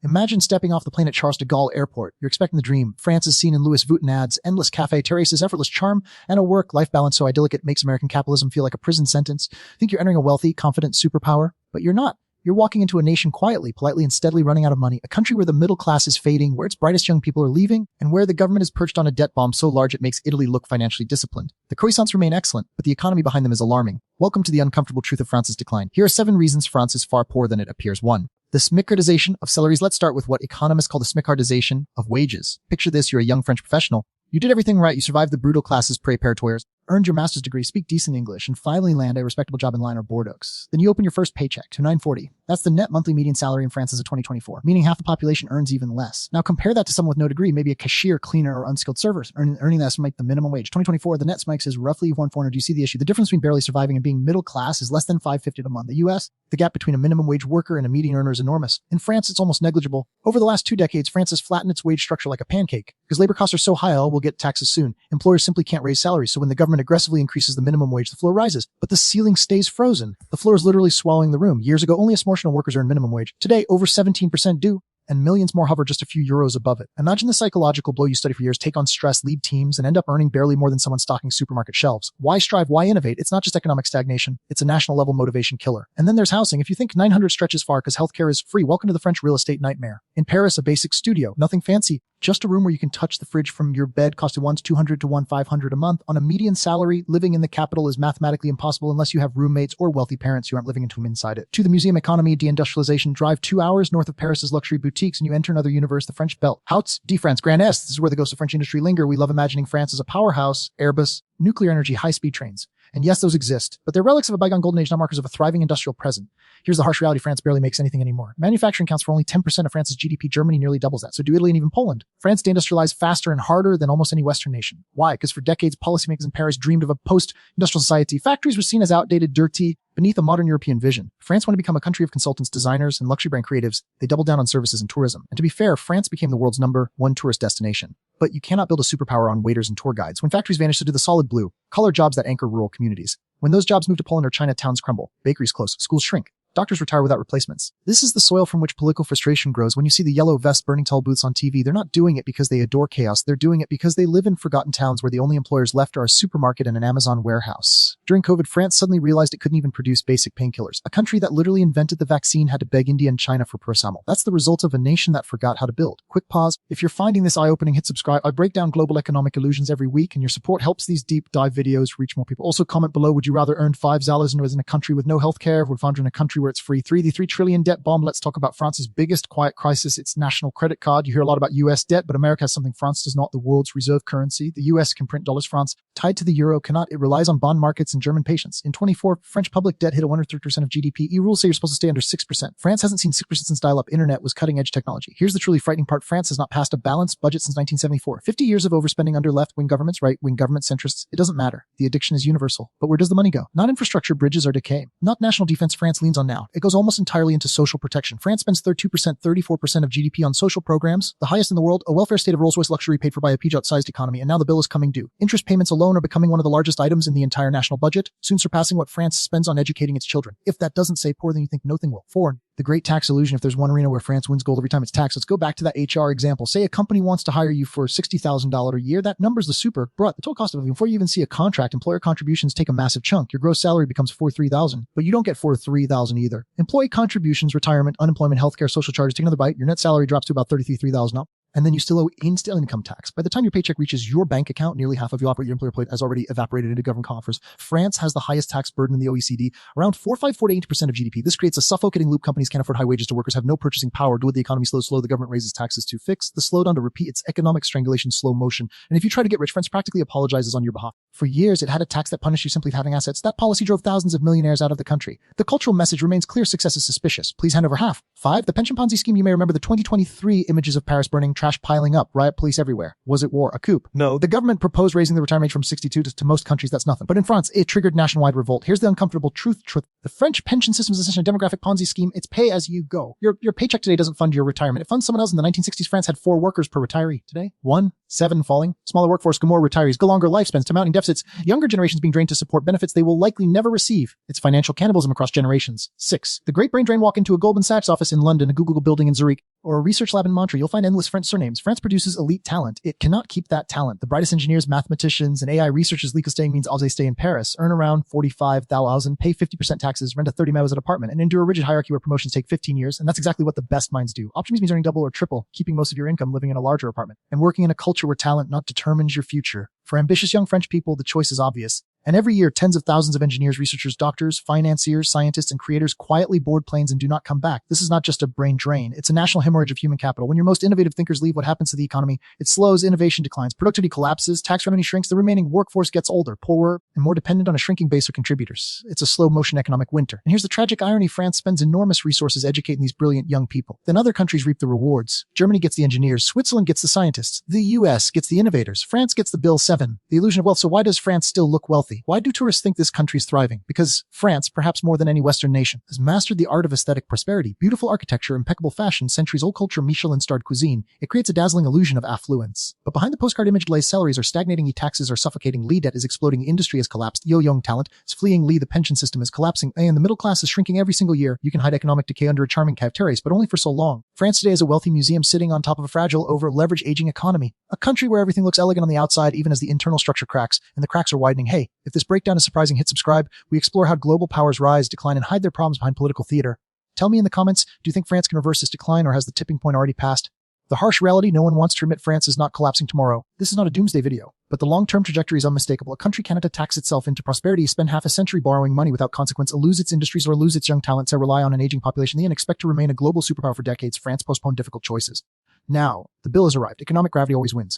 Imagine stepping off the plane at Charles de Gaulle Airport. You're expecting the dream. France is seen in Louis Vuitton ads, endless cafe terraces, effortless charm, and a work-life balance so idyllic it makes American capitalism feel like a prison sentence. Think you're entering a wealthy, confident superpower, but you're not. You're walking into a nation quietly, politely, and steadily running out of money, a country where the middle class is fading, where its brightest young people are leaving, and where the government is perched on a debt bomb so large it makes Italy look financially disciplined. The croissants remain excellent, but the economy behind them is alarming. Welcome to the uncomfortable truth of France's decline. Here are 7 reasons France is far poorer than it appears. 1. The smicardization of salaries. Let's start with what economists call the smicardization of wages. Picture this, you're a young French professional. You did everything right, you survived the brutal classes préparatoires, earned your master's degree, speak decent English, and finally land a respectable job in line or Bordeaux. Then you open your first paycheck to $940. That's the net monthly median salary in France as of 2024, meaning half the population earns even less. Now compare that to someone with no degree, maybe a cashier, cleaner, or unskilled server, earning less from like the minimum wage. 2024, the net spikes is roughly $1,400. Do you see the issue? The difference between barely surviving and being middle class is less than $550 a month. The US, the gap between a minimum wage worker and a median earner is enormous. In France, it's almost negligible. Over the last 2 decades, France has flattened its wage structure like a pancake. Because labor costs are so high, we'll get taxes soon. Employers simply can't raise salaries, so when the government aggressively increases the minimum wage, the floor rises. But the ceiling stays frozen. The floor is literally swallowing the room. Years ago, only a small portion of workers earned minimum wage. Today, over 17% do, and millions more hover just a few euros above it. Imagine the psychological blow. You study for years, take on stress, lead teams, and end up earning barely more than someone stocking supermarket shelves. Why strive? Why innovate? It's not just economic stagnation. It's a national level motivation killer. And then there's housing. If you think 900 stretches far because healthcare is free, welcome to the French real estate nightmare. In Paris, a basic studio, nothing fancy. Just a room where you can touch the fridge from your bed, costed $200 to $500 a month. On a median salary, living in the capital is mathematically impossible unless you have roommates or wealthy parents who aren't living into them inside it. To the museum economy, deindustrialization, drive 2 hours north of Paris's luxury boutiques and you enter another universe, the French belt. Houts de France, Grand Est. This is where the ghosts of French industry linger. We love imagining France as a powerhouse, Airbus, nuclear energy, high-speed trains. And yes, those exist, but they're relics of a bygone golden age, not markers of a thriving industrial present. Here's the harsh reality. France barely makes anything anymore. Manufacturing counts for only 10% of France's GDP. Germany nearly doubles that. So do Italy and even Poland. France deindustrialized faster and harder than almost any Western nation. Why? Because for decades, policymakers in Paris dreamed of a post-industrial society. Factories were seen as outdated, dirty, beneath a modern European vision. France wanted to become a country of consultants, designers, and luxury brand creatives. They doubled down on services and tourism. And to be fair, France became the world's #1 tourist destination. But you cannot build a superpower on waiters and tour guides. When factories vanish, so do the solid blue, collar jobs that anchor rural communities. When those jobs move to Poland or China, towns crumble, bakeries close, schools shrink. Doctors retire without replacements. This is the soil from which political frustration grows. When you see the yellow vests burning tall booths on TV, they're not doing it because they adore chaos. They're doing it because they live in forgotten towns where the only employers left are a supermarket and an Amazon warehouse. During COVID, France suddenly realized it couldn't even produce basic painkillers. A country that literally invented the vaccine had to beg India and China for paracetamol. That's the result of a nation that forgot how to build. Quick pause. If you're finding this eye-opening, hit subscribe. I break down global economic illusions every week, and your support helps these deep dive videos reach more people. Also, comment below, would you rather earn $5 in a country with no healthcare, or found in a country where it's free? The $3 trillion debt bomb. Let's talk about France's biggest quiet crisis, its national credit card. You hear a lot about US debt, but America has something France does not, the world's reserve currency. The US can print dollars. France, tied to the euro, cannot. It relies on bond markets and German patience. In 24, French public debt hit a 130% of GDP. EU rules say you're supposed to stay under 6%. France hasn't seen 6% since dial-up internet was cutting-edge technology. Here's the truly frightening part. France has not passed a balanced budget since 1974. 50 years of overspending under left-wing governments, right-wing government centrists. It doesn't matter. The addiction is universal. But where does the money go? Not infrastructure, bridges, or decay. Not national defense France leans on now. It goes almost entirely into social protection. France spends 32%, 34% of GDP on social programs, the highest in the world, a welfare state of Rolls-Royce luxury paid for by a Peugeot-sized economy, and now the bill is coming due. Interest payments alone are becoming one of the largest items in the entire national budget, soon surpassing what France spends on educating its children. If that doesn't say poor, then you think nothing will. 4. The great tax illusion. If there's one arena where France wins gold every time it's taxed, let's go back to that HR example. Say a company wants to hire you for $60,000 a year. That number's the super. But the total cost of it, before you even see a contract, employer contributions take a massive chunk. Your gross salary becomes $43,000, but you don't get $43,000 either. Employee contributions, retirement, unemployment, healthcare, social charges, take another bite. Your net salary drops to about $33,000 up. And then you still owe instant income tax. By the time your paycheck reaches your bank account, nearly half of your employer plate has already evaporated into government coffers. France has the highest tax burden in the OECD, around 4.5-4.8% of GDP. This creates a suffocating loop. Companies can't afford high wages to workers, have no purchasing power. Do the economy slow, the government raises taxes to fix the slowdown, to repeat its economic strangulation, slow motion. And if you try to get rich, France practically apologizes on your behalf. For years, it had a tax that punished you simply for having assets. That policy drove thousands of millionaires out of the country. The cultural message remains clear: success is suspicious. Please hand over half. 5. The pension Ponzi scheme. You may remember the 2023 images of Paris burning, trash piling up, riot police everywhere. Was it war? A coup? No. The government proposed raising the retirement age from 62 to most countries. That's nothing. But in France, it triggered nationwide revolt. Here's the uncomfortable truth. The French pension system is essentially a demographic Ponzi scheme. It's pay as you go. Your paycheck today doesn't fund your retirement. It funds someone else. In the 1960s, France had 4 workers per retiree. Today, 1, 7 falling. Smaller workforce, more retirees, go longer lifespans to mounting deficits. deficits, younger generations being drained to support benefits they will likely never receive. It's financial cannibalism across generations. 6. The great brain drain. Walk into a Goldman Sachs office in London, a Google building in Zurich, or a research lab in Montreal. You'll find endless French surnames. France produces elite talent. It cannot keep that talent. The brightest engineers, mathematicians, and AI researchers legal staying means they stay in Paris, earn around 45,000, pay 50% taxes, rent a 30,000 apartment, and endure a rigid hierarchy where promotions take 15 years. And that's exactly what the best minds do. Optimism means earning double or triple, keeping most of your income, living in a larger apartment, and working in a culture where talent not determines your future. For ambitious young French people, the choice is obvious. And every year, tens of thousands of engineers, researchers, doctors, financiers, scientists, and creators quietly board planes and do not come back. This is not just a brain drain. It's a national hemorrhage of human capital. When your most innovative thinkers leave, what happens to the economy? It slows, innovation declines, productivity collapses, tax revenue shrinks, the remaining workforce gets older, poorer, and more dependent on a shrinking base of contributors. It's a slow-motion economic winter. And here's the tragic irony. France spends enormous resources educating these brilliant young people. Then other countries reap the rewards. Germany gets the engineers. Switzerland gets the scientists. The US gets the innovators. France gets the Bill 7. The illusion of wealth. So why does France still look wealthy? Why do tourists think this country's thriving? Because France, perhaps more than any Western nation, has mastered the art of aesthetic prosperity, beautiful architecture, impeccable fashion, centuries-old culture, Michelin-starred cuisine. It creates a dazzling illusion of affluence. But behind the postcard image lays salaries are stagnating, taxes are suffocating, debt is exploding, industry has collapsed, young talent is fleeing, the pension system is collapsing, and the middle class is shrinking every single year. You can hide economic decay under a charming cave terrace, but only for so long. France today is a wealthy museum sitting on top of a fragile, over-leveraged aging economy. A country where everything looks elegant on the outside, even as the internal structure cracks, and the cracks are widening. Hey, if this breakdown is surprising, hit subscribe. We explore how global powers rise, decline, and hide their problems behind political theater. Tell me in the comments, do you think France can reverse this decline, or has the tipping point already passed? The harsh reality, no one wants to admit France is not collapsing tomorrow. This is not a doomsday video, but the long-term trajectory is unmistakable. A country cannot tax itself into prosperity, spend half a century borrowing money without consequence, lose its industries, or lose its young talent, so rely on an aging population, and expect to remain a global superpower for decades. France postponed difficult choices. Now, the bill has arrived. Economic gravity always wins.